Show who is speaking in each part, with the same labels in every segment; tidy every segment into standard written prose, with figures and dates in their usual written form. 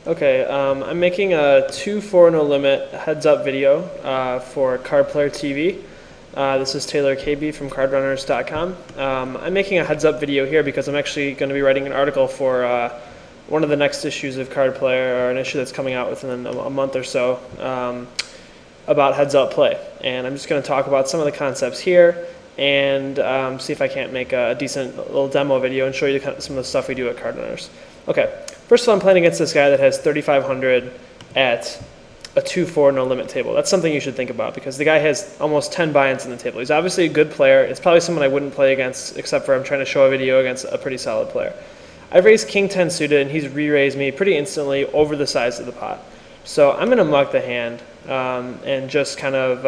Speaker 1: Okay, I'm making a 2-4 no limit heads up video for Card Player TV. This is Taylor Caby from cardrunners.com. I'm making a heads up video here because I'm actually going to be writing an article for one of the next issues of Card Player, or an issue that's coming out within a month or so, about heads up play. And I'm just going to talk about some of the concepts here and see if I can't make a decent little demo video and show you some of the stuff we do at Card Runners. Okay, first of all, I'm playing against this guy that has 3,500 at a 2-4 no limit table. That's something you should think about because the guy has almost 10 buy-ins in the table. He's obviously a good player. It's probably someone I wouldn't play against, except for I'm trying to show a video against a pretty solid player. I've raised King 10 suited, and he's re-raised me pretty instantly over the size of the pot. So I'm going to mug the hand and just kind of,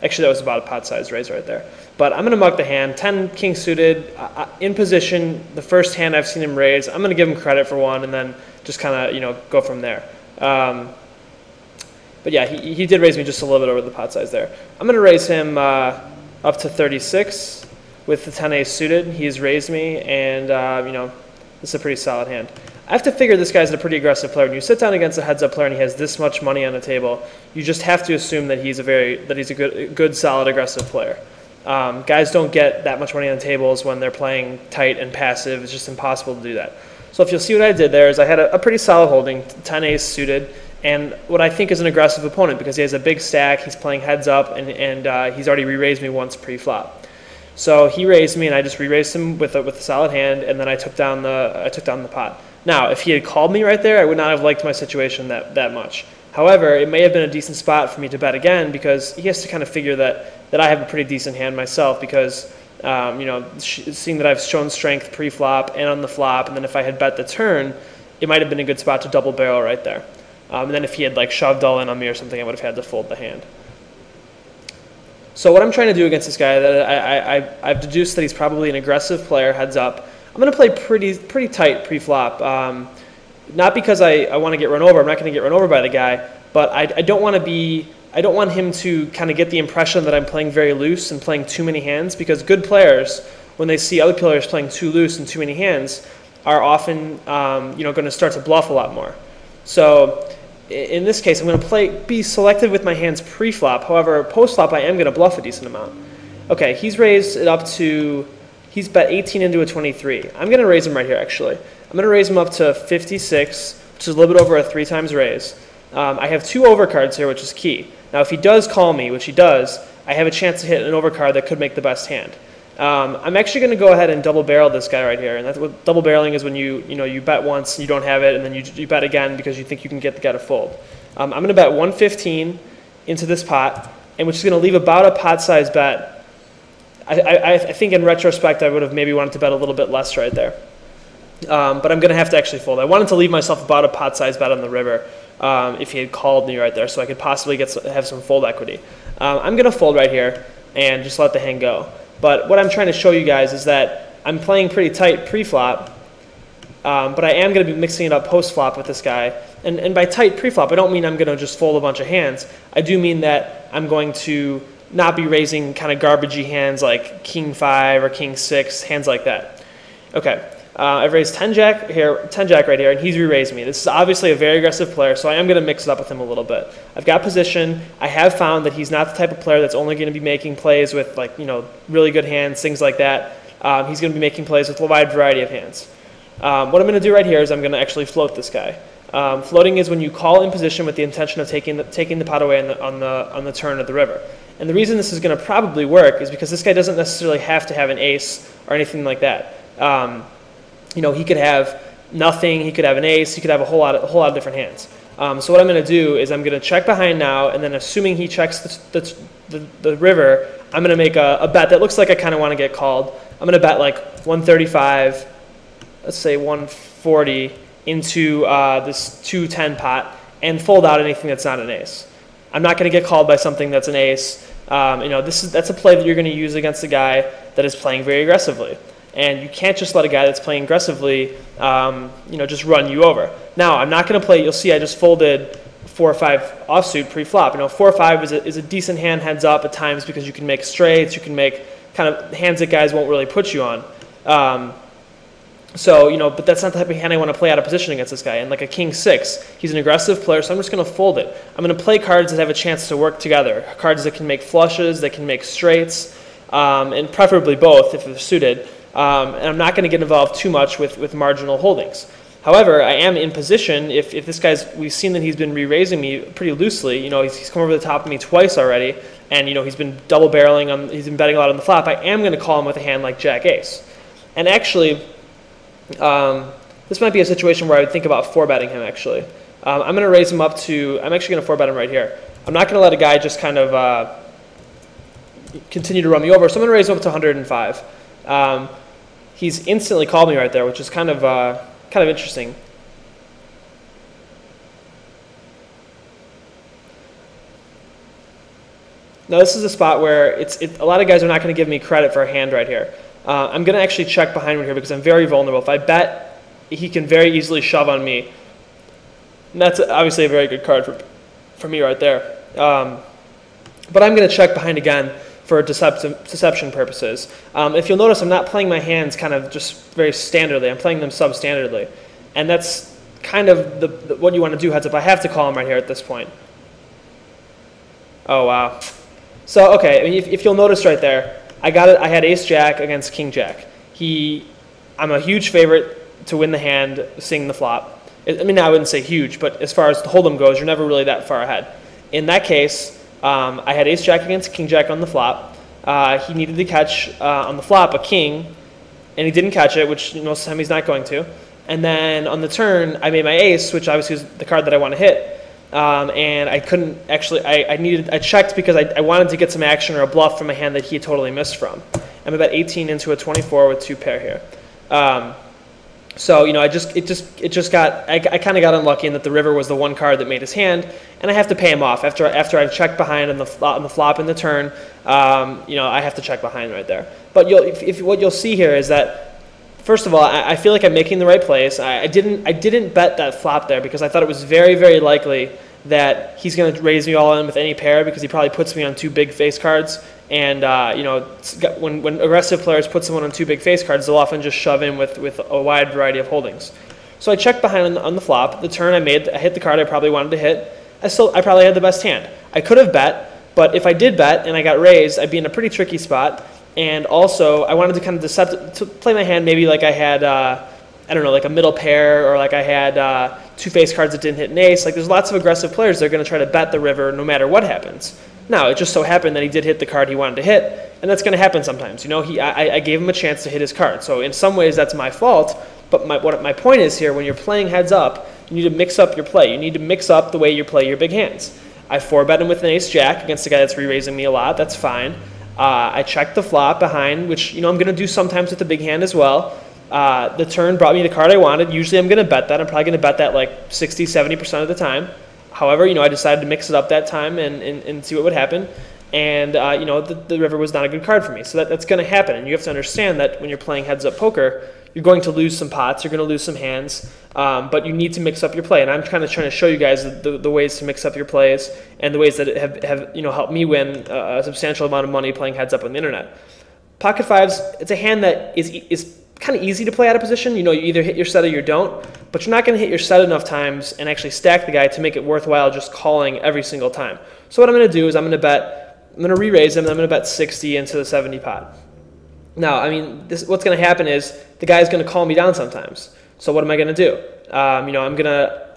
Speaker 1: actually that was about a pot size raise right there. But I'm going to mug the hand, 10 king suited, in position, the first hand I've seen him raise. I'm going to give him credit for one and then just kind of, go from there. But yeah, he did raise me just a little bit over the pot size there. I'm going to raise him up to 36 with the 10 ace suited. He's raised me, and this is a pretty solid hand. I have to figure this guy's a pretty aggressive player. When you sit down against a heads-up player and he has this much money on the table, you just have to assume that he's a good, solid, aggressive player. Guys don't get that much money on the tables when they're playing tight and passive. It's just impossible to do that. So if you'll see what I did there is I had a pretty solid holding, 10 ace suited, and what I think is an aggressive opponent because he has a big stack, he's playing heads up, and he's already re-raised me once pre-flop. So he raised me, and I just re-raised him with a solid hand, and then I took down the pot. Now, if he had called me right there, I would not have liked my situation that much. However, it may have been a decent spot for me to bet again because he has to kind of figure that I have a pretty decent hand myself because, seeing that I've shown strength pre-flop and on the flop, and then if I had bet the turn, it might have been a good spot to double barrel right there. And then if he had shoved all in on me or something, I would have had to fold the hand. So what I'm trying to do against this guy, that I've deduced that he's probably an aggressive player, heads up. I'm going to play pretty tight pre-flop. Not because I want to get run over. I'm not going to get run over by the guy, but I don't want him to kind of get the impression that I'm playing very loose and playing too many hands, because good players, when they see other players playing too loose and too many hands, are often going to start to bluff a lot more. So in this case, I'm going to be selective with my hands pre-flop. However, post-flop, I am going to bluff a decent amount. Okay, he's raised it up to, he's bet 18 into a 23. I'm going to raise him right here, actually. I'm going to raise him up to 56, which is a little bit over a 3 times raise. I have 2 overcards here, which is key. Now, if he does call me, which he does, I have a chance to hit an overcard that could make the best hand. I'm actually going to go ahead and double barrel this guy right here. And that's what double barreling is, when you bet once, you don't have it, and then you bet again because you think you can get the guy to fold. I'm going to bet 115 into this pot, and which is going to leave about a pot size bet. I think in retrospect I would have maybe wanted to bet a little bit less right there. But I'm going to have to actually fold. I wanted to leave myself about a pot size bet on the river if he had called me right there, so I could possibly have some fold equity. I'm going to fold right here and just let the hand go. But what I'm trying to show you guys is that I'm playing pretty tight pre-flop, but I am going to be mixing it up post-flop with this guy. And by tight pre-flop, I don't mean I'm going to just fold a bunch of hands. I do mean that I'm going to not be raising kind of garbagey hands like King 5 or King 6, hands like that. Okay. I've raised 10 jack right here, and he's re-raised me. This is obviously a very aggressive player, so I am going to mix it up with him a little bit. I've got position. I have found that he's not the type of player that's only going to be making plays with really good hands, things like that. He's going to be making plays with a wide variety of hands. What I'm going to do right here is I'm going to actually float this guy. Floating is when you call in position with the intention of taking the pot away on the turn of the river. And the reason this is going to probably work is because this guy doesn't necessarily have to have an ace or anything like that. He could have nothing, he could have an ace, he could have a whole lot of different hands. So what I'm going to do is I'm going to check behind now, and then assuming he checks the river, I'm going to make a bet that looks like I kind of want to get called. I'm going to bet like 135, let's say 140 into this 210 pot and fold out anything that's not an ace. I'm not going to get called by something that's an ace. That's a play that you're going to use against a guy that is playing very aggressively. And you can't just let a guy that's playing aggressively, just run you over. Now, I'm not going to play. You'll see I just folded 4 or 5 offsuit pre-flop. 4 or 5 is a decent hand heads up at times because you can make straights, you can make kind of hands that guys won't really put you on. So, but that's not the type of hand I want to play out of position against this guy. And like a king six, he's an aggressive player, so I'm just going to fold it. I'm going to play cards that have a chance to work together, cards that can make flushes, that can make straights, and preferably both if they're suited. And I'm not going to get involved too much with marginal holdings. However, I am in position. If this guy's, we've seen that he's been re-raising me pretty loosely. He's come over the top of me twice already, and he's been double barreling. He's been betting a lot on the flop. I am going to call him with a hand like Jack Ace, and actually, this might be a situation where I would think about four-betting him. Actually, I'm going to raise him up to. I'm actually going to four-bet him right here. I'm not going to let a guy just kind of continue to run me over. So I'm going to raise him up to 105. He's instantly called me right there, which is kind of interesting. Now this is a spot where a lot of guys are not going to give me credit for a hand right here. I'm going to actually check behind right here because I'm very vulnerable. If I bet, he can very easily shove on me. And that's obviously a very good card for me right there. But I'm going to check behind again for deception purposes. If you'll notice, I'm not playing my hands kind of just very standardly. I'm playing them substandardly. And that's kind of what you want to do heads up. I have to call him right here at this point. Oh, wow. So, okay, I mean, if you'll notice right there, I had ace-jack against king-jack. I'm a huge favorite to win the hand, seeing the flop. I mean, I wouldn't say huge, but as far as the hold'em goes, you're never really that far ahead. In that case, I had ace-jack against king-jack on the flop. He needed to catch, on the flop, a king, and he didn't catch it, which most of the time he's not going to. And then on the turn, I made my ace, which obviously is the card that I want to hit. And I couldn't actually, I checked because I wanted to get some action or a bluff from a hand that he totally missed from. I'm about 18 into a 24 with two pair here. So, I kind of got unlucky in that the river was the one card that made his hand, and I have to pay him off after I've checked behind on the flop and the turn. I have to check behind right there. But what you'll see here is that, first of all, I feel like I'm making the right plays. I didn't bet that flop there because I thought it was very, very likely that he's going to raise me all in with any pair because he probably puts me on two big face cards. And when aggressive players put someone on two big face cards, they'll often just shove in with a wide variety of holdings. So I checked behind on the flop. The turn I hit the card I probably wanted to hit. I probably had the best hand. I could have bet, but if I did bet and I got raised, I'd be in a pretty tricky spot. And also, I wanted to kind of play my hand maybe like I had, like a middle pair, or like I had two face cards that didn't hit an ace. Like, there's lots of aggressive players that are going to try to bet the river no matter what happens. Now, it just so happened that he did hit the card he wanted to hit, and that's going to happen sometimes. I gave him a chance to hit his card. So in some ways, that's my fault. But my point is here, when you're playing heads up, you need to mix up your play. You need to mix up the way you play your big hands. I four-bet him with an ace-jack against a guy that's re-raising me a lot. That's fine. I checked the flop behind, which I'm going to do sometimes with the big hand as well. The turn brought me the card I wanted. Usually I'm going to bet that. I'm probably going to bet that like 60, 70% of the time. However, I decided to mix it up that time and see what would happen. And, the river was not a good card for me. So that's going to happen. And you have to understand that when you're playing heads-up poker, you're going to lose some pots. You're going to lose some hands. But you need to mix up your play. And I'm kind of trying to show you guys the ways to mix up your plays and the ways that have helped me win a substantial amount of money playing heads-up on the internet. Pocket fives, it's a hand that is kind of easy to play out of position. You either hit your set or you don't, but you're not going to hit your set enough times and actually stack the guy to make it worthwhile just calling every single time. So what I'm going to do is I'm going to re-raise him, and I'm going to bet 60 into the 70 pot. Now, what's going to happen is the guy's going to call me down sometimes. So what am I going to do? I'm going to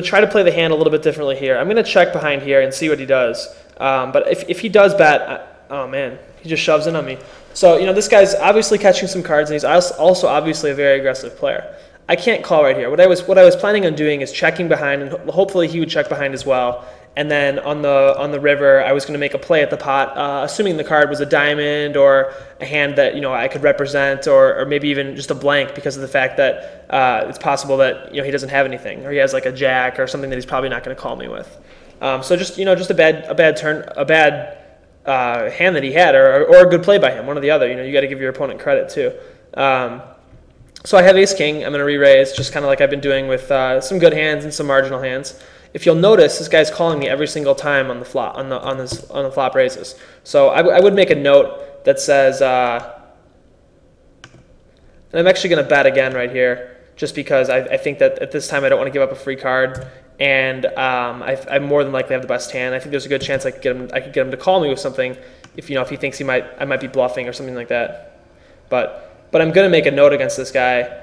Speaker 1: try to play the hand a little bit differently here. I'm going to check behind here and see what he does. But if he does bet, oh man, he just shoves in on me. So, this guy's obviously catching some cards, and he's also obviously a very aggressive player. I can't call right here. What I was planning on doing is checking behind, and hopefully he would check behind as well. And then on the river, I was going to make a play at the pot, assuming the card was a diamond or a hand that I could represent, or maybe even just a blank because of the fact that it's possible that he doesn't have anything, or he has like a jack or something that he's probably not going to call me with. So just a bad turn, a bad hand that he had, or a good play by him, one or the other. You got to give your opponent credit too. So I have ace king. I'm going to re-raise, just kind of like I've been doing with some good hands and some marginal hands. If you'll notice, this guy's calling me every single time on the flop on the flop raises. So I would make a note that says And I'm actually going to bet again right here, just because I think that at this time I don't want to give up a free card, and I more than likely have the best hand. I think there's a good chance I could get him to call me with something if he thinks I might be bluffing or something like that. But I'm going to make a note against this guy.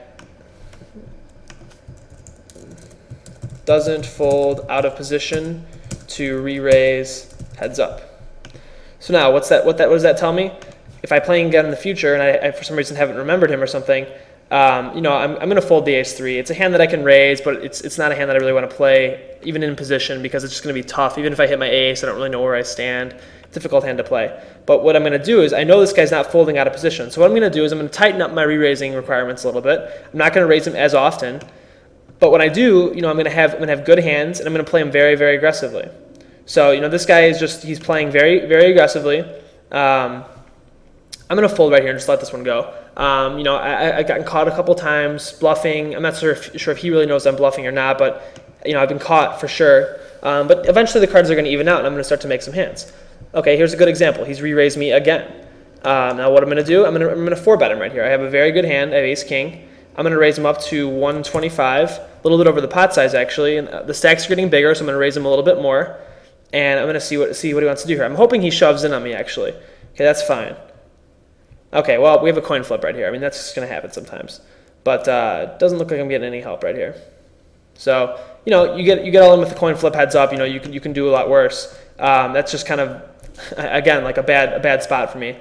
Speaker 1: Doesn't fold out of position to re-raise heads up. So now what does that tell me? If I play again in the future and I for some reason haven't remembered him or something, I'm going to fold the ace-3. It's a hand that I can raise, but it's not a hand that I really want to play, even in position, because it's just going to be tough. Even if I hit my ace, I don't really know where I stand. Difficult hand to play. But what I'm going to do is, I know this guy's not folding out of position. So what I'm going to do is I'm going to tighten up my re-raising requirements a little bit. I'm not going to raise him as often. But when I do, I'm going to have good hands, and I'm going to play him very, very aggressively. So, this guy he's playing very, very aggressively. I'm going to fold right here and just let this one go. I've gotten caught a couple times bluffing. I'm not sure if he really knows I'm bluffing or not, but, I've been caught for sure. But eventually the cards are going to even out, and I'm going to start to make some hands. Okay, here's a good example. He's re-raised me again. Now what I'm going to do, I'm going to 4-bet him right here. I have a very good hand. I have ace-king. I'm going to raise him up to 125, a little bit over the pot size actually, and the stacks are getting bigger, so I'm going to raise him a little bit more, and I'm going to see what he wants to do here. I'm hoping he shoves in on me actually. Okay, that's fine. Okay, well, we have a coin flip right here. I mean, that's just going to happen sometimes, but it doesn't look like I'm getting any help right here. So you get all in with the coin flip heads up. You can do a lot worse. That's just kind of again like a bad spot for me.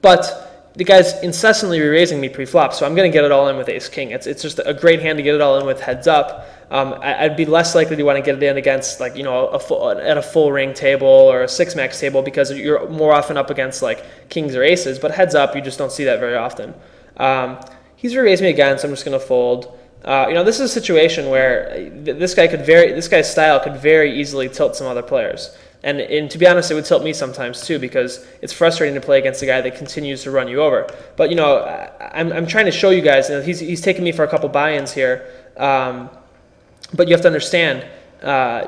Speaker 1: But the guy's incessantly re-raising me pre-flop, so I'm going to get it all in with ace-king. It's just a great hand to get it all in with heads up. I'd be less likely to want to get it in against at a full ring table or a 6-max table, because you're more often up against like kings or aces, but heads up you just don't see that very often. He's re-raised me again, so I'm just going to fold. This is a situation where this guy's style could very easily tilt some other players. And to be honest, it would tilt me sometimes too, because it's frustrating to play against a guy that continues to run you over. But I'm trying to show you guys. He's taken me for a couple buy-ins here, but you have to understand. Card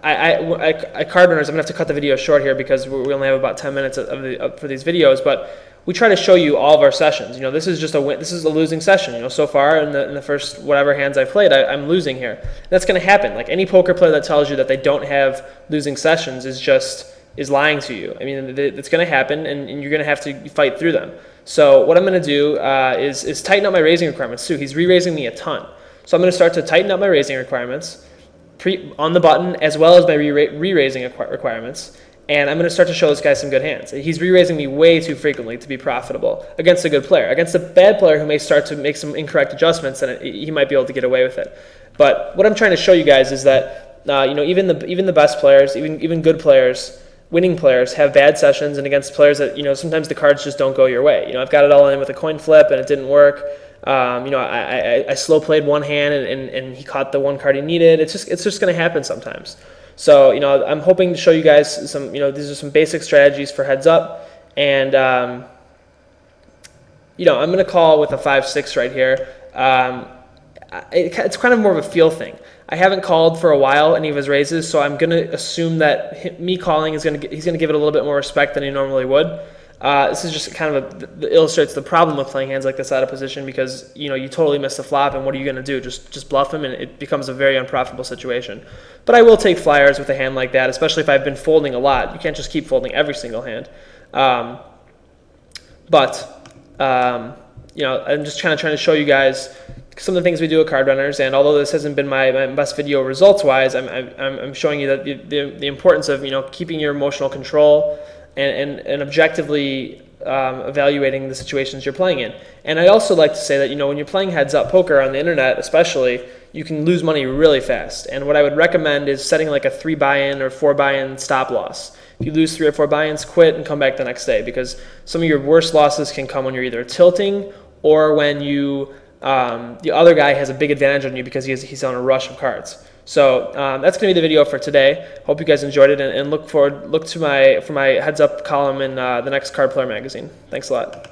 Speaker 1: runners. I'm gonna have to cut the video short here because we only have about 10 minutes for these videos. But we try to show you all of our sessions. This is just this is a losing session. So far in the first whatever hands I've played, I'm losing here. That's going to happen. Like any poker player that tells you that they don't have losing sessions is lying to you. I mean, it's going to happen, and you're going to have to fight through them. So what I'm going to do is tighten up my raising requirements too. He's re-raising me a ton, so I'm going to start to tighten up my raising requirements on the button, as well as my re-raising requirements. And I'm going to start to show this guy some good hands. He's re-raising me way too frequently to be profitable against a good player. Against a bad player who may start to make some incorrect adjustments, and he might be able to get away with it. But what I'm trying to show you guys is that even the best players, even good players, winning players, have bad sessions, and against players that sometimes the cards just don't go your way. I've got it all in with a coin flip and it didn't work. I slow played one hand and he caught the one card he needed. It's just going to happen sometimes. So, I'm hoping to show you guys some, these are some basic strategies for heads up. And, I'm going to call with a 5-6 right here. It's kind of more of a feel thing. I haven't called for a while any of his raises, so I'm going to assume that me calling he's going to give it a little bit more respect than he normally would. This is just kind of illustrates the problem with playing hands like this out of position, because you totally miss the flop, and what are you going to do? Just bluff him, and it becomes a very unprofitable situation. But I will take flyers with a hand like that, especially if I've been folding a lot. You can't just keep folding every single hand. I'm just kind of trying to show you guys some of the things we do at Card Runners, and although this hasn't been my best video results-wise, I'm showing you that the importance of keeping your emotional control and objectively evaluating the situations you're playing in. And I also like to say that when you're playing heads-up poker on the internet, especially, you can lose money really fast. And what I would recommend is setting like a 3 buy-in or 4 buy-in stop loss. If you lose 3 or 4 buy-ins, quit and come back the next day, because some of your worst losses can come when you're either tilting or when the other guy has a big advantage on you because he's on a rush of cards. So that's going to be the video for today. Hope you guys enjoyed it, and look for my heads up column in the next Card Player magazine. Thanks a lot.